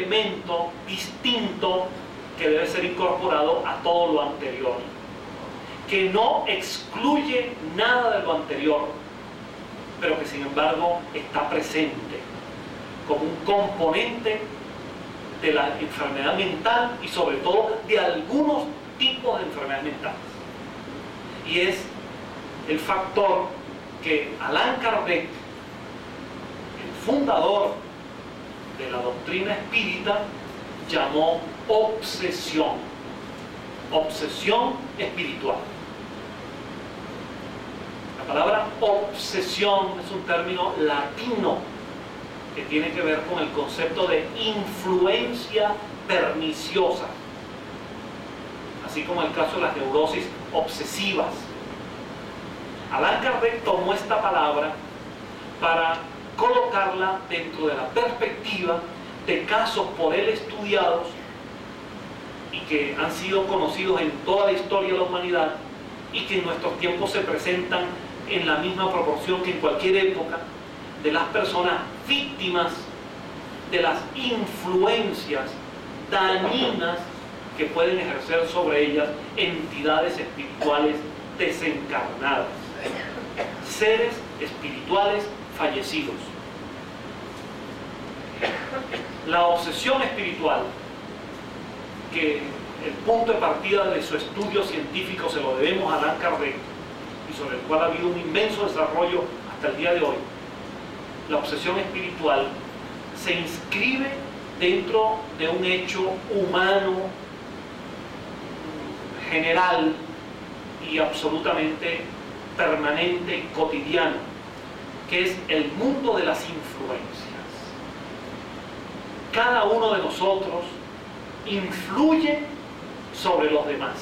elemento distinto que debe ser incorporado a todo lo anterior, que no excluye nada de lo anterior, pero que sin embargo está presente como un componente de la enfermedad mental y sobre todo de algunos tipos de enfermedades mentales. Y es el factor que Allan Kardec, el fundador de la doctrina espírita, llamó obsesión, obsesión espiritual. La palabra obsesión es un término latino que tiene que ver con el concepto de influencia perniciosa, así como el caso de las neurosis obsesivas. Allan Kardec tomó esta palabra para colocarla dentro de la perspectiva de casos por él estudiados y que han sido conocidos en toda la historia de la humanidad y que en nuestros tiempos se presentan en la misma proporción que en cualquier época, de las personas víctimas de las influencias dañinas que pueden ejercer sobre ellas entidades espirituales desencarnadas, seres espirituales fallecidos. La obsesión espiritual, que el punto de partida de su estudio científico se lo debemos a Allan Kardec y sobre el cual ha habido un inmenso desarrollo hasta el día de hoy, la obsesión espiritual se inscribe dentro de un hecho humano general y absolutamente permanente y cotidiano, que es el mundo de las influencias. Cada uno de nosotros influye sobre los demás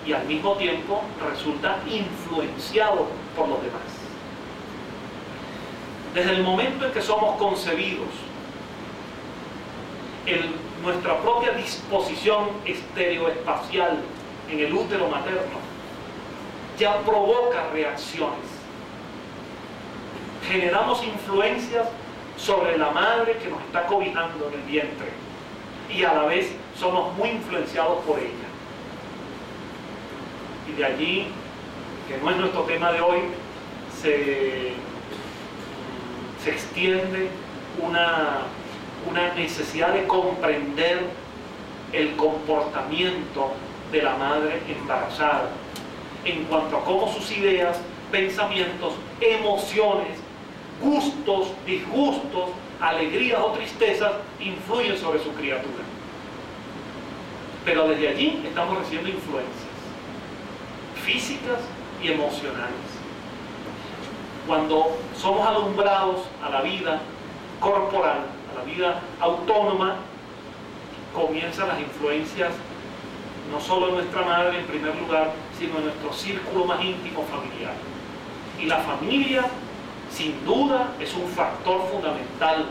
y al mismo tiempo resulta influenciado por los demás. Desde el momento en que somos concebidos, nuestra propia disposición estereoespacial en el útero materno ya provoca reacciones. Generamos influencias sobre la madre que nos está cobijando en el vientre y a la vez somos muy influenciados por ella. Y de allí, que no es nuestro tema de hoy, se extiende una necesidad de comprender el comportamiento de la madre embarazada en cuanto a cómo sus ideas, pensamientos, emociones, gustos, disgustos, alegrías o tristezas influyen sobre su criatura. Pero desde allí estamos recibiendo influencias físicas y emocionales. Cuando somos alumbrados a la vida corporal, a la vida autónoma, comienzan las influencias no solo de nuestra madre en primer lugar, sino en nuestro círculo más íntimo familiar. Y la familia, sin duda, es un factor fundamental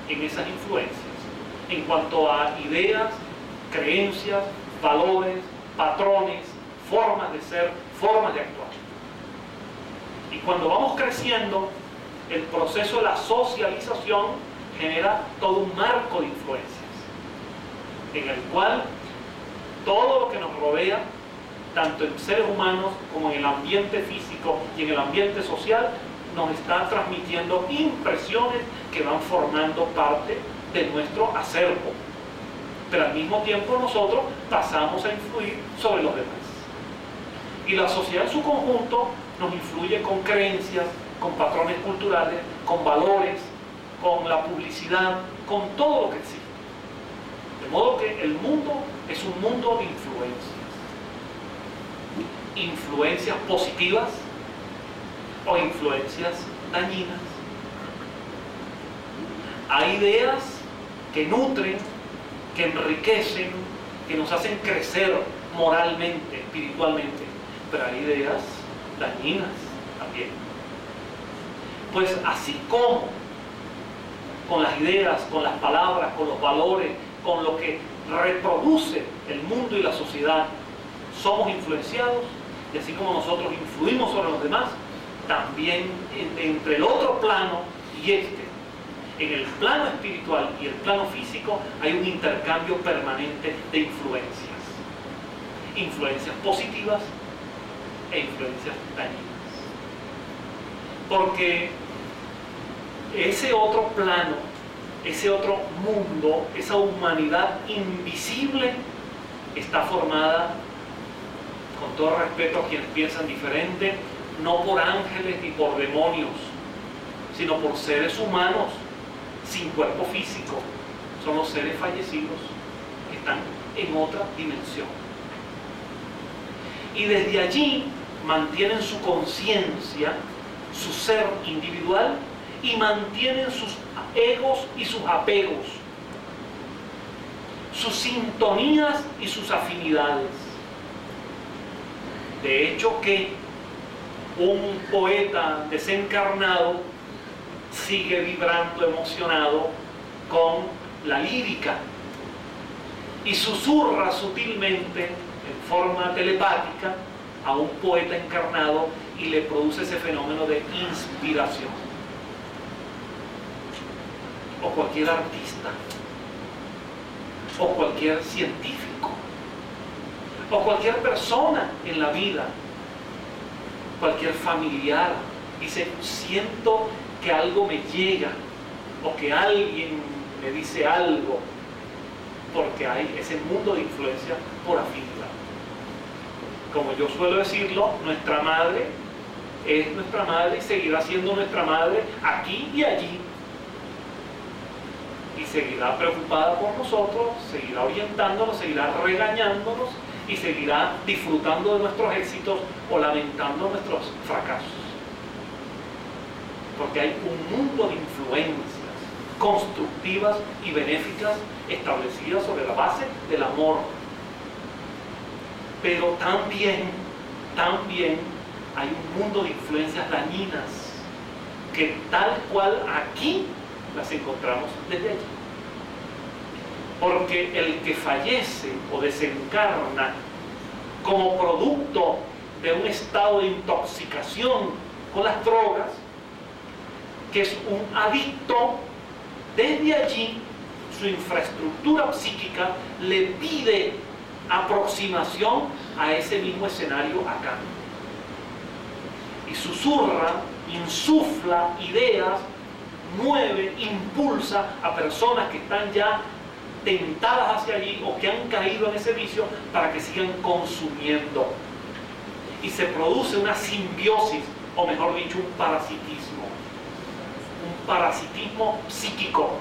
en esas influencias, en cuanto a ideas, creencias, valores, patrones, formas de ser, formas de actuar. Y cuando vamos creciendo, el proceso de la socialización genera todo un marco de influencias, en el cual todo lo que nos rodea, tanto en seres humanos como en el ambiente físico y en el ambiente social, nos está transmitiendo impresiones que van formando parte de nuestro acervo. Pero al mismo tiempo nosotros pasamos a influir sobre los demás. Y la sociedad en su conjunto nos influye con creencias, con patrones culturales, con valores, con la publicidad, con todo lo que existe. De modo que el mundo es un mundo de influencias. Influencias positivas o influencias dañinas. Hay ideas que nutren, que enriquecen, que nos hacen crecer moralmente, espiritualmente, pero hay ideas dañinas también. Pues así como con las ideas, con las palabras, con los valores, con lo que reproduce el mundo y la sociedad, somos influenciados, y así como nosotros influimos sobre los demás, también entre el otro plano y este, en el plano espiritual y el plano físico hay un intercambio permanente de influencias. Influencias positivas e influencias dañinas. Porque ese otro plano, ese otro mundo, esa humanidad invisible está formada, con todo respeto a quienes piensan diferente, no por ángeles ni por demonios, sino por seres humanos sin cuerpo físico. Son los seres fallecidos que están en otra dimensión. Y desde allí mantienen su conciencia, su ser individual, y mantienen sus egos y sus apegos, sus sintonías y sus afinidades. De hecho que un poeta desencarnado sigue vibrando emocionado con la lírica y susurra sutilmente en forma telepática a un poeta encarnado y le produce ese fenómeno de inspiración. O cualquier artista, o cualquier científico, o cualquier persona en la vida, cualquier familiar, dice, siento que algo me llega, o que alguien me dice algo, porque hay ese mundo de influencia por afinidad. Como yo suelo decirlo, nuestra madre es nuestra madre y seguirá siendo nuestra madre aquí y allí. Y seguirá preocupada por nosotros, seguirá orientándonos, seguirá regañándonos y seguirá disfrutando de nuestros éxitos o lamentando nuestros fracasos. Porque hay un mundo de influencias constructivas y benéficas establecidas sobre la base del amor. Pero también hay un mundo de influencias dañinas que tal cual aquí las encontramos desde allí. Porque el que fallece o desencarna como producto de un estado de intoxicación con las drogas, que es un adicto, desde allí su infraestructura psíquica le pide aproximación a ese mismo escenario acá. Y susurra, insufla ideas, mueve, impulsa a personas que están ya tentadas hacia allí o que han caído en ese vicio para que sigan consumiendo. Y se produce una simbiosis, o mejor dicho, un parasitismo psíquico,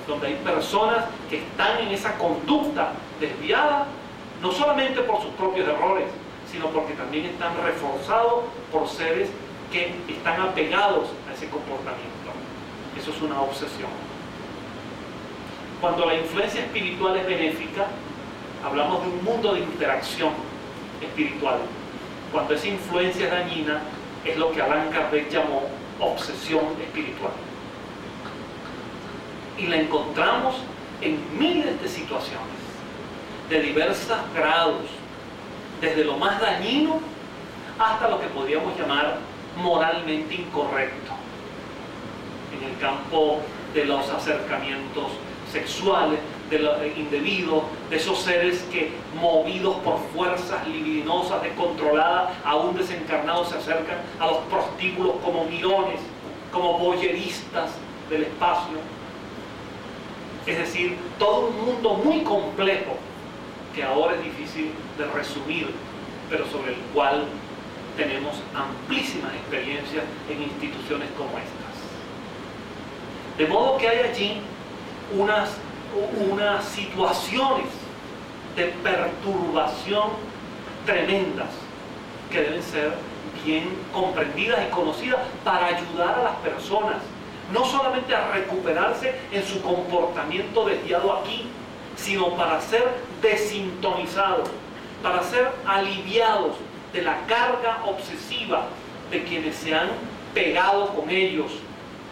donde hay personas que están en esa conducta desviada, no solamente por sus propios errores, sino porque también están reforzados por seres que están apegados a ese comportamiento. Eso es una obsesión. Cuando la influencia espiritual es benéfica, hablamos de un mundo de interacción espiritual. Cuando esa influencia es dañina, es lo que Allan Kardec llamó obsesión espiritual. Y la encontramos en miles de situaciones, de diversos grados, desde lo más dañino hasta lo que podríamos llamar moralmente incorrecto. En el campo de los acercamientos sexuales, de los indebidos, de esos seres que, movidos por fuerzas libidinosas descontroladas, aún desencarnados, se acercan a los prostíbulos como mirones, como voyeristas del espacio. Es decir, todo un mundo muy complejo que ahora es difícil de resumir, pero sobre el cual tenemos amplísimas experiencias en instituciones como estas. De modo que hay allí unas situaciones de perturbación tremendas que deben ser bien comprendidas y conocidas para ayudar a las personas, no solamente a recuperarse en su comportamiento desviado aquí, sino para ser desintonizados, para ser aliviados de la carga obsesiva de quienes se han pegado con ellos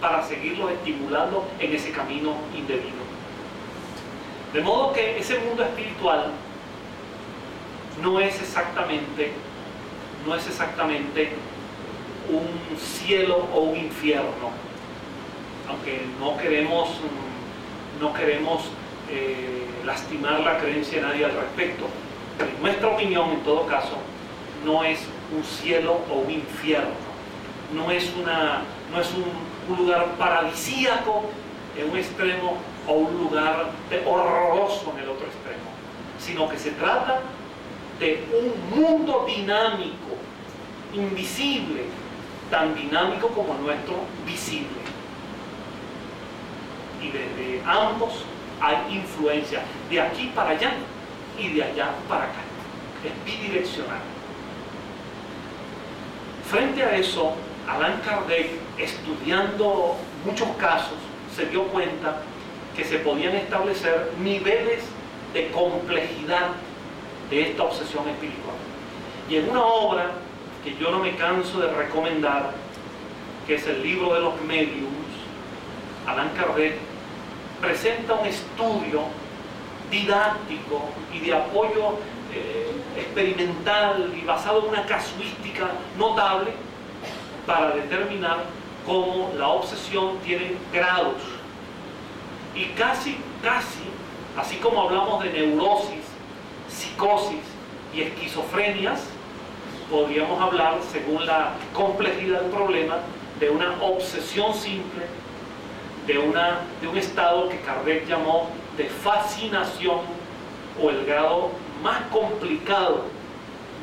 para seguirlos estimulando en ese camino indebido. De modo que ese mundo espiritual no es exactamente un cielo o un infierno, aunque no queremos no queremos lastimar la creencia de nadie al respecto. Pero en nuestra opinión, en todo caso, no es un cielo o un infierno, no es un lugar paradisíaco en un extremo o un lugar horroroso en el otro extremo, sino que se trata de un mundo dinámico, invisible, tan dinámico como el nuestro, visible. Y desde ambos hay influencia, de aquí para allá y de allá para acá. Es bidireccional. Frente a eso, Allan Kardec, estudiando muchos casos, se dio cuenta que se podían establecer niveles de complejidad de esta obsesión espiritual. Y en una obra que yo no me canso de recomendar, que es el libro de los médiums, Allan Kardec presenta un estudio didáctico y de apoyo experimental y basado en una casuística notable para determinar cómo la obsesión tiene grados. Y casi, así como hablamos de neurosis, psicosis y esquizofrenias, podríamos hablar, según la complejidad del problema, de una obsesión simple, de un estado que Kardec llamó de fascinación, o el grado más complicado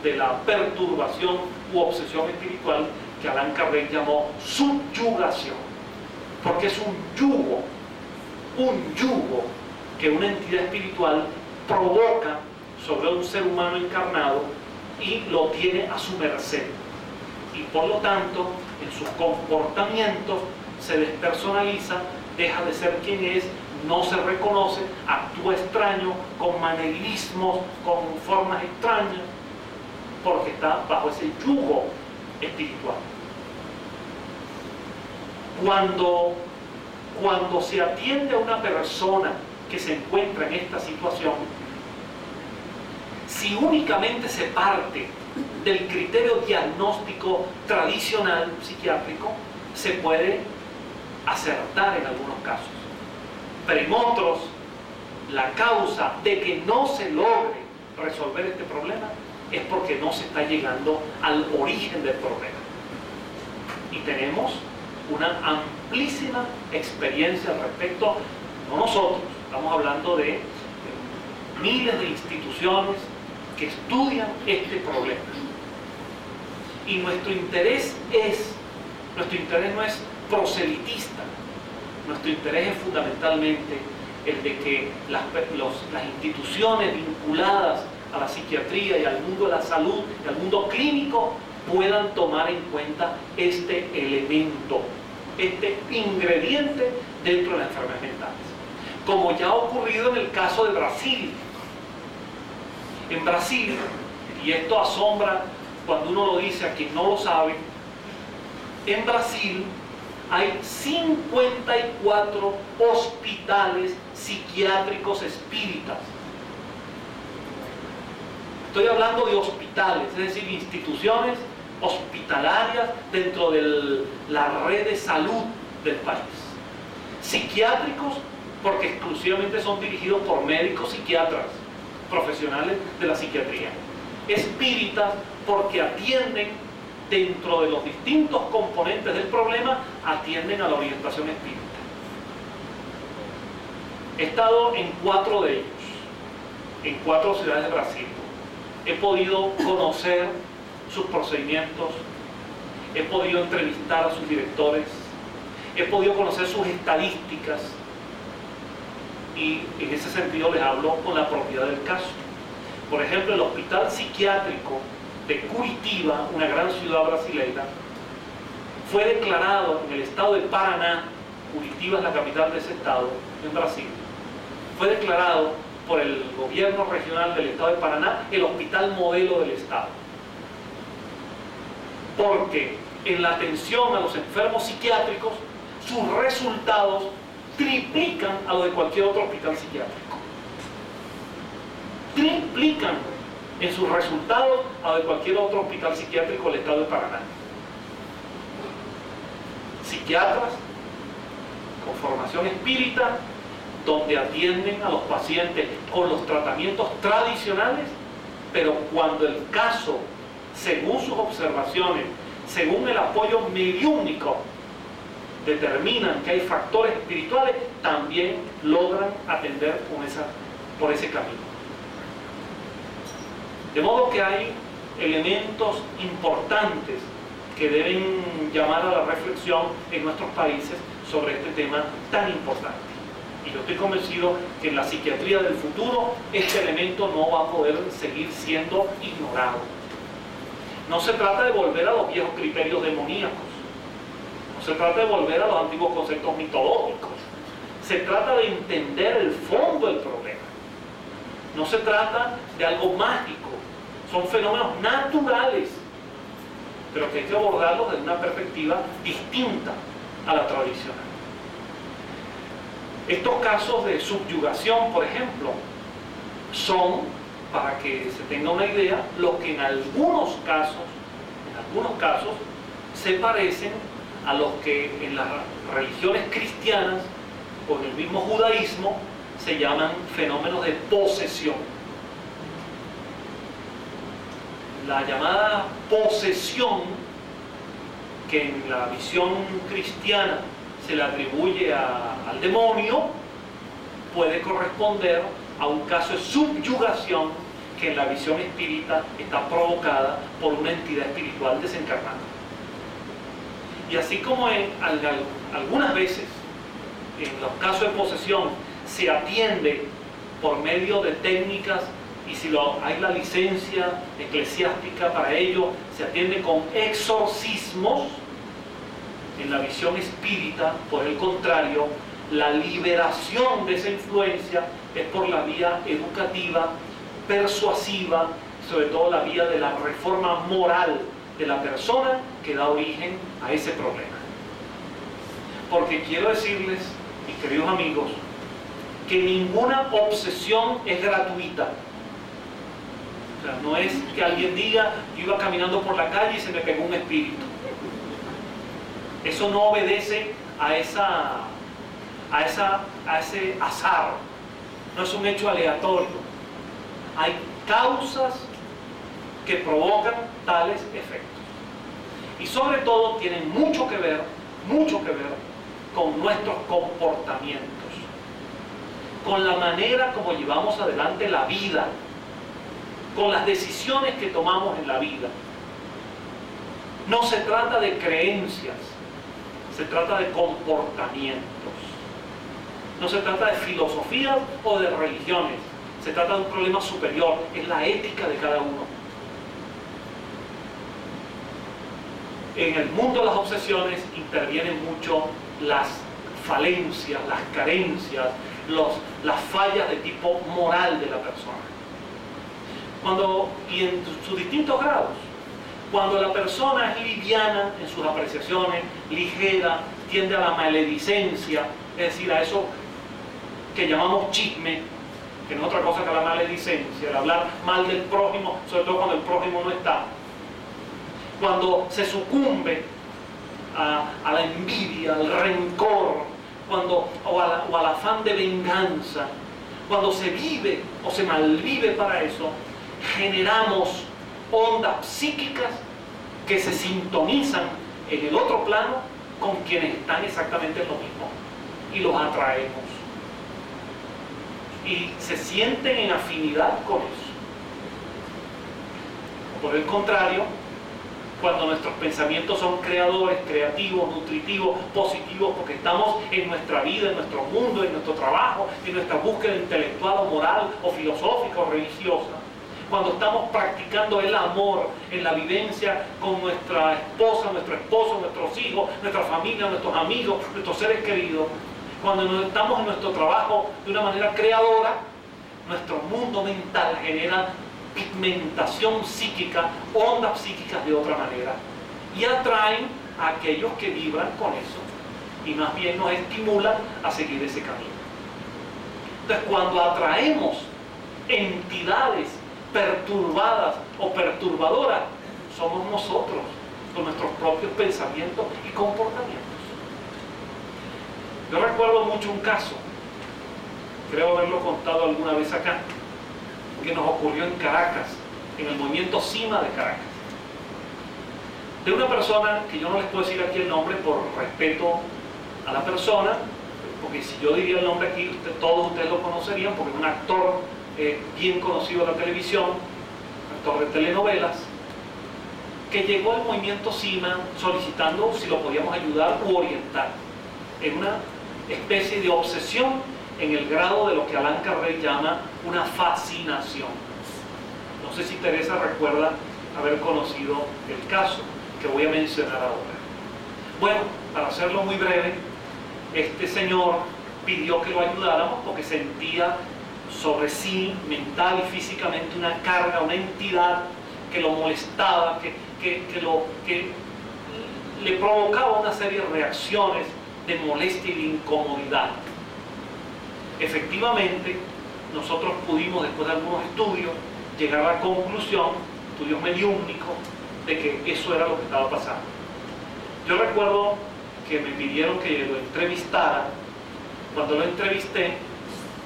de la perturbación u obsesión espiritual, que Allan Kardec llamó subyugación, porque es un yugo que una entidad espiritual provoca sobre un ser humano encarnado y lo tiene a su merced, y por lo tanto en sus comportamientos se despersonaliza, deja de ser quien es, no se reconoce, actúa extraño, con manerismos, con formas extrañas, porque está bajo ese yugo espiritual. Cuando se atiende a una persona que se encuentra en esta situación, si únicamente se parte del criterio diagnóstico tradicional psiquiátrico, se puede acertar en algunos casos. Pero en otros, la causa de que no se logre resolver este problema es porque no se está llegando al origen del problema. Y tenemos una amplísima experiencia al respecto, no nosotros, estamos hablando de miles de instituciones que estudian este problema. Y nuestro interés no es proselitista, nuestro interés es fundamentalmente el de que las instituciones vinculadas a la psiquiatría y al mundo de la salud y al mundo clínico puedan tomar en cuenta este elemento, este ingrediente dentro de las enfermedades mentales. Como ya ha ocurrido en el caso de Brasil. En Brasil, y esto asombra cuando uno lo dice a quien no lo sabe, en Brasil hay 54 hospitales psiquiátricos espíritas. Estoy hablando de hospitales, es decir, instituciones hospitalarias dentro de la red de salud del país. Psiquiátricos, porque exclusivamente son dirigidos por médicos psiquiatras, profesionales de la psiquiatría. Espíritas, porque atienden dentro de los distintos componentes del problema, atienden a la orientación espírita. He estado en 4 de ellos, en 4 ciudades de Brasil. He podido conocer sus procedimientos, he podido entrevistar a sus directores, he podido conocer sus estadísticas, y en ese sentido les hablo con la propiedad del caso. Por ejemplo, el Hospital Psiquiátrico de Curitiba, una gran ciudad brasileña, fue declarado en el estado de Paraná, Curitiba es la capital de ese estado, en Brasil, fue declarado por el gobierno regional del estado de Paraná el hospital modelo del estado. Porque en la atención a los enfermos psiquiátricos, sus resultados triplican a los de cualquier otro hospital psiquiátrico. Triplican en sus resultados a los de cualquier otro hospital psiquiátrico del estado de Paraná. Psiquiatras con formación espírita, donde atienden a los pacientes con los tratamientos tradicionales, pero cuando el caso, según sus observaciones, según el apoyo mediúnico, determinan que hay factores espirituales, también logran atender por ese camino. De modo que hay elementos importantes que deben llamar a la reflexión en nuestros países sobre este tema tan importante. Y yo estoy convencido que en la psiquiatría del futuro este elemento no va a poder seguir siendo ignorado. No se trata de volver a los viejos criterios demoníacos, no se trata de volver a los antiguos conceptos mitológicos, se trata de entender el fondo del problema. No se trata de algo mágico, son fenómenos naturales, pero que hay que abordarlos desde una perspectiva distinta a la tradicional. Estos casos de subyugación, por ejemplo, son, para que se tenga una idea, los que en algunos casos se parecen a los que en las religiones cristianas o en el mismo judaísmo se llaman fenómenos de posesión. La llamada posesión, que en la visión cristiana se le atribuye al demonio, puede corresponder a un caso de subyugación que en la visión espírita está provocada por una entidad espiritual desencarnada. Y así como algunas veces en los casos de posesión se atiende por medio de técnicas, y si hay la licencia eclesiástica para ello, se atiende con exorcismos, en la visión espírita, por el contrario, la liberación de esa influencia es por la vía educativa, persuasiva, sobre todo la vía de la reforma moral de la persona que da origen a ese problema. Porque quiero decirles, mis queridos amigos, que ninguna obsesión es gratuita. O sea, no es que alguien diga, yo iba caminando por la calle y se me pegó un espíritu. Eso no obedece a ese azar, no es un hecho aleatorio. Hay causas que provocan tales efectos. Y sobre todo tienen mucho que ver con nuestros comportamientos, con la manera como llevamos adelante la vida, con las decisiones que tomamos en la vida. No se trata de creencias, se trata de comportamientos. No se trata de filosofías o de religiones, se trata de un problema superior, es la ética de cada uno. En el mundo de las obsesiones intervienen mucho las falencias, las carencias, las fallas de tipo moral de la persona. Y en sus distintos grados. Cuando la persona es liviana en sus apreciaciones, ligera, tiende a la maledicencia, es decir, a eso que llamamos chisme, que no es otra cosa que la maledicencia, el hablar mal del prójimo, sobre todo cuando el prójimo no está. Cuando se sucumbe a la envidia, al rencor, o al afán de venganza, cuando se vive o se malvive para eso, generamos ondas psíquicas que se sintonizan en el otro plano con quienes están exactamente en lo mismo y los atraemos y se sienten en afinidad con eso. Por el contrario, cuando nuestros pensamientos son creadores, creativos, nutritivos, positivos, porque estamos en nuestra vida, en nuestro mundo, en nuestro trabajo, en nuestra búsqueda intelectual o moral o filosófica o religiosa, cuando estamos practicando el amor en la vivencia con nuestra esposa, nuestro esposo, nuestros hijos, nuestra familia, nuestros amigos, nuestros seres queridos, cuando estamos en nuestro trabajo de una manera creadora, nuestro mundo mental genera pigmentación psíquica, ondas psíquicas de otra manera, y atraen a aquellos que vibran con eso y más bien nos estimulan a seguir ese camino. Entonces, cuando atraemos entidades perturbadas o perturbadoras, somos nosotros con nuestros propios pensamientos y comportamientos. Yo recuerdo mucho un caso creo haberlo contado alguna vez acá, que nos ocurrió en Caracas, en el movimiento Cima de Caracas. De una persona que yo no les puedo decir aquí el nombre por respeto a la persona, porque si yo diría el nombre aquí, todos ustedes lo conocerían, porque es un actor bien conocido de la televisión, actor de telenovelas, que llegó al movimiento Cima solicitando si lo podíamos ayudar u orientar en una especie de obsesión en el grado de lo que Allan Kardec llama una fascinación. No sé si Teresa recuerda haber conocido el caso que voy a mencionar ahora. Bueno, para hacerlo muy breve, este señor pidió que lo ayudáramos porque sentía sobre sí, mental y físicamente, una carga, una entidad que lo molestaba, que le provocaba una serie de reacciones de molestia y de incomodidad. Efectivamente, nosotros pudimos, después de algunos estudios, llegar a la conclusión, estudios mediúmnicos, de que eso era lo que estaba pasando. Yo recuerdo que me pidieron que lo entrevistara. Cuando lo entrevisté,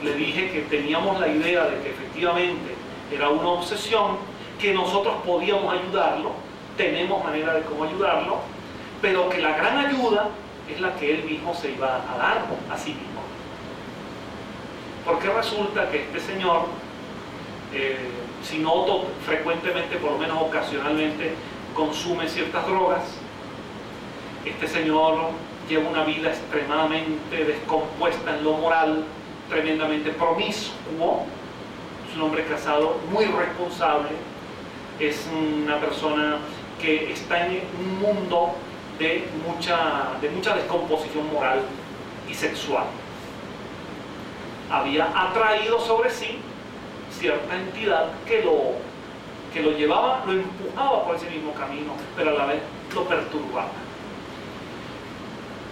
le dije que teníamos la idea de que efectivamente era una obsesión, que nosotros podíamos ayudarlo, tenemos manera de cómo ayudarlo, pero que la gran ayuda es la que él mismo se iba a dar a sí mismo. Porque resulta que este señor, si no frecuentemente, por lo menos ocasionalmente, consume ciertas drogas. Este señor lleva una vida extremadamente descompuesta en lo moral, tremendamente promiscuo. Es un hombre casado muy responsable. Es una persona que está en un mundo de mucha descomposición moral y sexual. Había atraído sobre sí cierta entidad que lo llevaba, lo empujaba por ese mismo camino, pero a la vez lo perturbaba.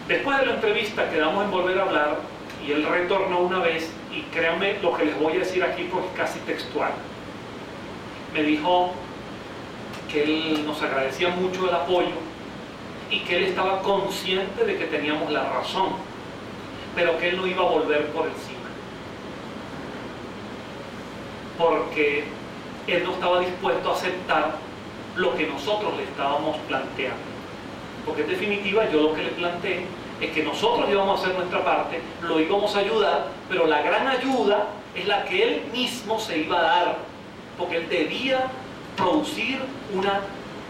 Después de la entrevista quedamos en volver a hablar y él retornó una vez, y créanme lo que les voy a decir aquí porque es casi textual. Me dijo que él nos agradecía mucho el apoyo y que él estaba consciente de que teníamos la razón, pero que él no iba a volver por encima, porque él no estaba dispuesto a aceptar lo que nosotros le estábamos planteando. Porque en definitiva yo lo que le planteé es que nosotros íbamos a hacer nuestra parte, lo íbamos a ayudar, pero la gran ayuda es la que él mismo se iba a dar, porque él debía producir una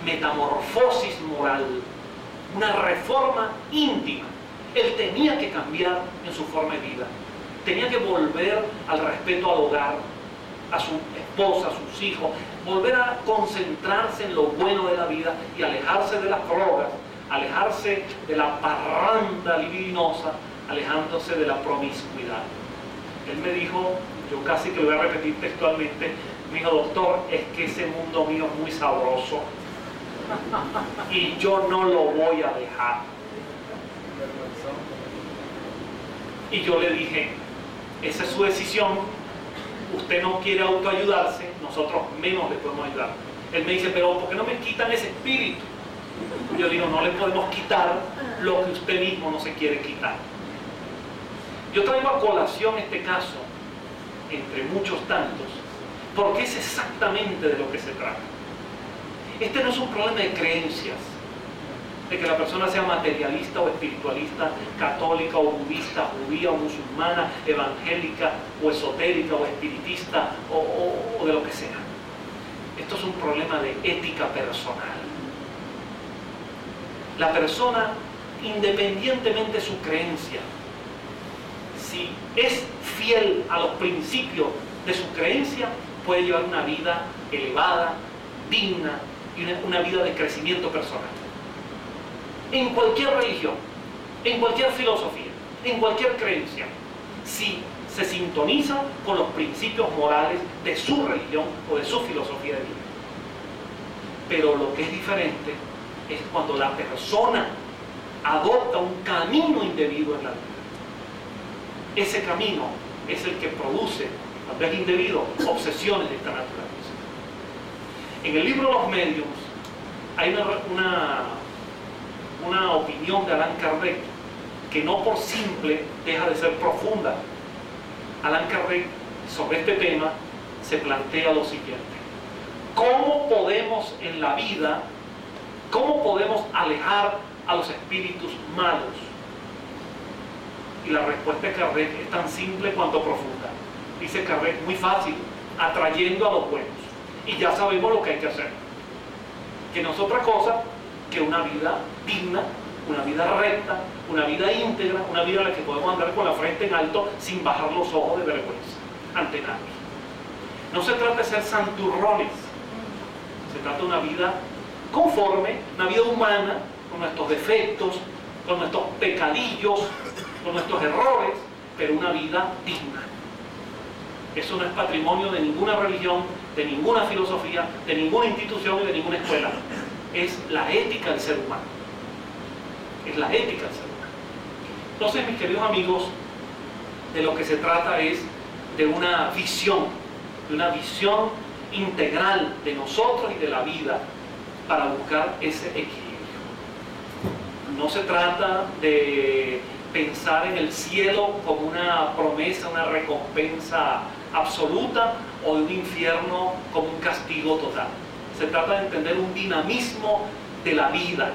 metamorfosis moral, una reforma íntima. Él tenía que cambiar en su forma de vida, tenía que volver al respeto al hogar, a su esposa, a sus hijos, volver a concentrarse en lo bueno de la vida y alejarse de las drogas, alejarse de la parranda libidinosa, alejándose de la promiscuidad. Él me dijo, yo casi que lo voy a repetir textualmente, me dijo: doctor, es que ese mundo mío es muy sabroso y yo no lo voy a dejar. Y yo le dije, esa es su decisión, usted no quiere autoayudarse, nosotros menos le podemos ayudar. Él me dice, pero ¿por qué no me quitan ese espíritu? Yo digo, no le podemos quitar lo que usted mismo no se quiere quitar. Yo traigo a colación este caso, entre muchos tantos, porque es exactamente de lo que se trata. Este no es un problema de creencias, de que la persona sea materialista o espiritualista, católica o budista, judía o musulmana, evangélica o esotérica o espiritista o de lo que sea. Esto es un problema de ética personal. La persona, independientemente de su creencia, si es fiel a los principios de su creencia, puede llevar una vida elevada, digna y una vida de crecimiento personal. En cualquier religión, en cualquier filosofía, en cualquier creencia, si se sintoniza con los principios morales de su religión o de su filosofía de vida. Pero lo que es diferente es cuando la persona adopta un camino indebido en la vida. Ese camino es el que produce, cuando es indebido, obsesiones de esta naturaleza. En el libro Los Mediums hay una opinión de Allan Kardec que no por simple deja de ser profunda. Allan Kardec, sobre este tema, se plantea lo siguiente: ¿cómo podemos en la vida, cómo podemos alejar a los espíritus malos? Y la respuesta de Kardec es tan simple cuanto profunda. Dice Kardec, muy fácil: atrayendo a los buenos. Y ya sabemos lo que hay que hacer, que no es otra cosa que una vida digna, una vida recta, una vida íntegra, una vida en la que podemos andar con la frente en alto sin bajar los ojos de vergüenza ante nadie. No se trata de ser santurrones, se trata de una vida conforme, una vida humana, con nuestros defectos, con nuestros pecadillos, con nuestros errores, pero una vida digna. Eso no es patrimonio de ninguna religión, de ninguna filosofía, de ninguna institución y de ninguna escuela. Es la ética del ser humano. Es la ética del ser humano. Entonces, mis queridos amigos, de lo que se trata es de una visión integral de nosotros y de la vida para buscar ese equilibrio. No se trata de pensar en el cielo como una promesa, una recompensa absoluta, o de un infierno como un castigo total. Se trata de entender un dinamismo de la vida,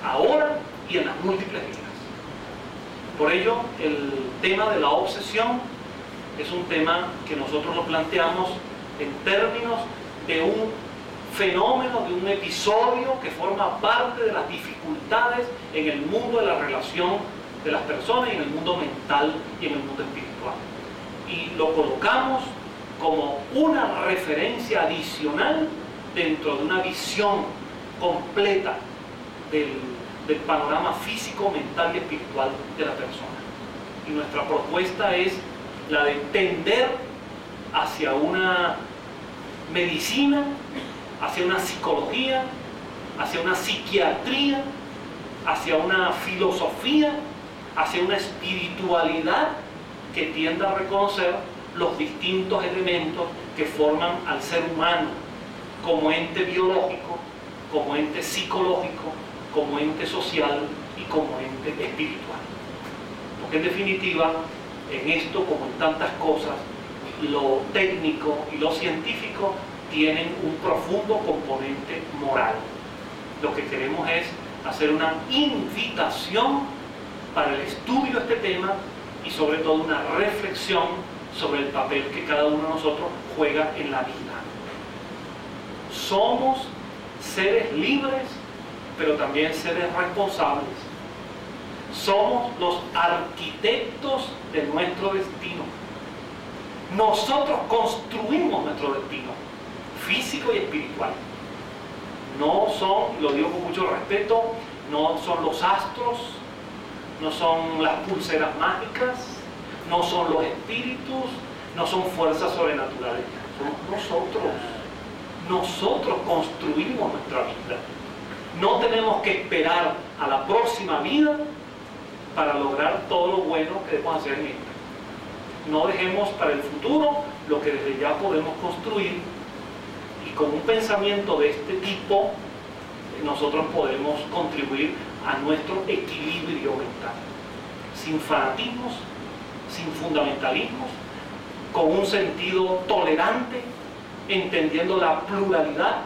ahora y en las múltiples vidas. Por ello, el tema de la obsesión es un tema que nosotros lo planteamos en términos de un fenómeno, de un episodio que forma parte de las dificultades en el mundo de la relación de las personas, y en el mundo mental y en el mundo espiritual. Y lo colocamos como una referencia adicional dentro de una visión completa del panorama físico, mental y espiritual de la persona. Y nuestra propuesta es la de tender hacia una medicina, hacia una psicología, hacia una psiquiatría, hacia una filosofía, hacia una espiritualidad que tienda a reconocer los distintos elementos que forman al ser humano como ente biológico, como ente psicológico, como ente social y como ente espiritual. Porque en definitiva, en esto, como en tantas cosas, lo técnico y lo científico tienen un profundo componente moral. Lo que queremos es hacer una invitación para el estudio de este tema y sobre todo una reflexión sobre el papel que cada uno de nosotros juega en la vida. Somos seres libres, pero también seres responsables. Somos los arquitectos de nuestro destino. Nosotros construimos nuestro destino físico y espiritual. No son, lo digo con mucho respeto, no son los astros, no son las pulseras mágicas, no son los espíritus, no son fuerzas sobrenaturales. Somos nosotros. Nosotros construimos nuestra vida. No tenemos que esperar a la próxima vida para lograr todo lo bueno que debemos hacer en esta. No dejemos para el futuro lo que desde ya podemos construir, y con un pensamiento de este tipo nosotros podemos contribuir a nuestro equilibrio mental, sin fanatismos, sin fundamentalismos, con un sentido tolerante, entendiendo la pluralidad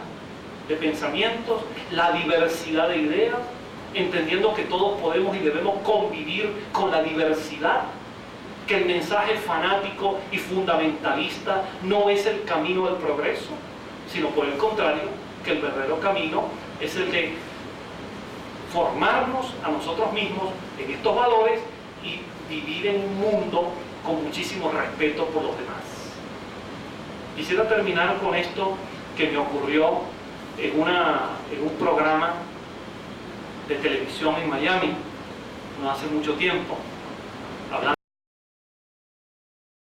de pensamientos, la diversidad de ideas, entendiendo que todos podemos y debemos convivir con la diversidad, que el mensaje fanático y fundamentalista no es el camino del progreso, sino por el contrario, que el verdadero camino es el de formarnos a nosotros mismos en estos valores y vivir en un mundo con muchísimo respeto por los demás. Quisiera terminar con esto que me ocurrió en un programa de televisión en Miami, no hace mucho tiempo.